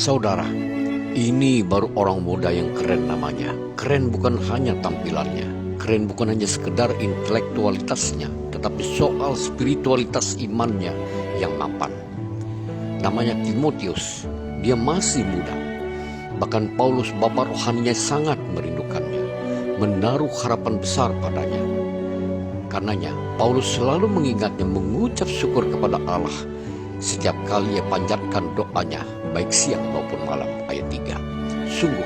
Saudara, ini baru orang muda yang keren namanya. Keren bukan hanya tampilannya, keren bukan hanya sekedar intelektualitasnya, tetapi soal spiritualitas imannya yang mapan. Namanya Timotius, dia masih muda. Bahkan Paulus bapa rohaninya sangat merindukannya, menaruh harapan besar padanya. Karenanya Paulus selalu mengingatnya mengucap syukur kepada Allah setiap kali ia panjatkan doanya, baik siang maupun malam. Ayat 3. Sungguh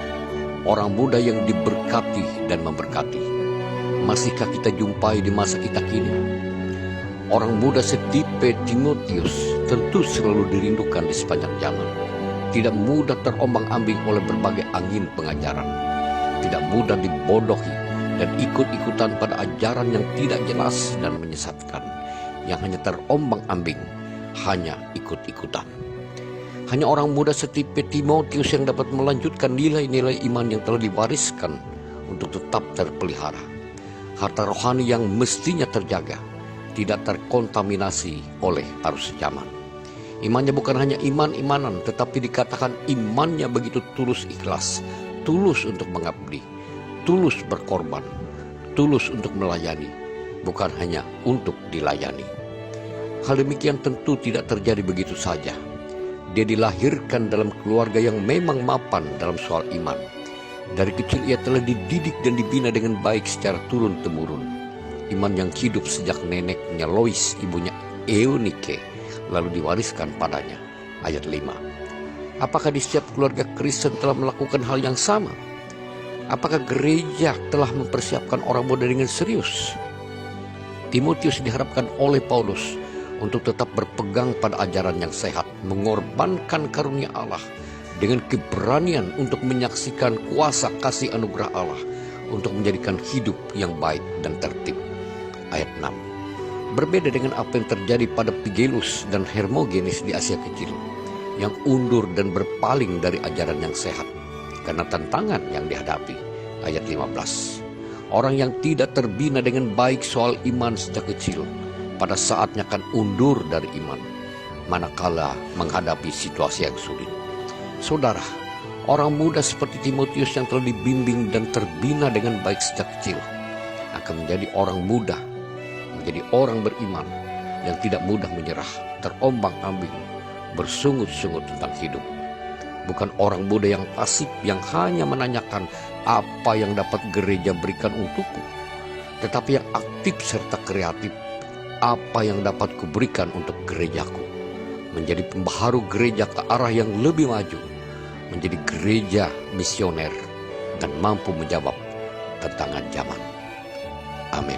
orang muda yang diberkati dan memberkati. Masihkah kita jumpai di masa kita kini? Orang muda setipe Timotius tentu selalu dirindukan di sepanjang zaman. Tidak mudah terombang-ambing oleh berbagai angin pengajaran. Tidak mudah dibodohi dan ikut-ikutan pada ajaran yang tidak jelas dan menyesatkan, yang hanya terombang-ambing, hanya ikut-ikutan. Hanya orang muda setipe Timotius yang dapat melanjutkan nilai-nilai iman yang telah diwariskan untuk tetap terpelihara. Harta rohani yang mestinya terjaga, tidak terkontaminasi oleh arus zaman. Imannya bukan hanya iman-imanan, tetapi dikatakan imannya begitu tulus ikhlas, tulus untuk mengabdi, tulus berkorban, tulus untuk melayani, bukan hanya untuk dilayani. Hal demikian tentu tidak terjadi begitu saja. Dia dilahirkan dalam keluarga yang memang mapan dalam soal iman. Dari kecil ia telah dididik dan dibina dengan baik secara turun-temurun. Iman yang hidup sejak neneknya Lois, ibunya Eunike, lalu diwariskan padanya. Ayat 5. Apakah di setiap keluarga Kristen telah melakukan hal yang sama? Apakah gereja telah mempersiapkan orang muda dengan serius? Timotius diharapkan oleh Paulus untuk tetap berpegang pada ajaran yang sehat, mengorbankan karunia Allah dengan keberanian untuk menyaksikan kuasa kasih anugerah Allah untuk menjadikan hidup yang baik dan tertib. Ayat 6. Berbeda dengan apa yang terjadi pada Pigelus dan Hermogenes di Asia Kecil, yang undur dan berpaling dari ajaran yang sehat karena tantangan yang dihadapi. Ayat 15. Orang yang tidak terbina dengan baik soal iman sejak kecil, pada saatnya akan undur dari iman manakala menghadapi situasi yang sulit. Saudara, orang muda seperti Timotius yang telah dibimbing dan terbina dengan baik sejak kecil akan menjadi orang muda, menjadi orang beriman yang tidak mudah menyerah, terombang-ambing, bersungut-sungut tentang hidup. Bukan orang muda yang pasif yang hanya menanyakan apa yang dapat gereja berikan untukku, tetapi yang aktif serta kreatif. Apa yang dapat kuberikan untuk gerejaku, menjadi pembaharu gereja ke arah yang lebih maju, menjadi gereja misioner dan mampu menjawab tantangan zaman. Amin.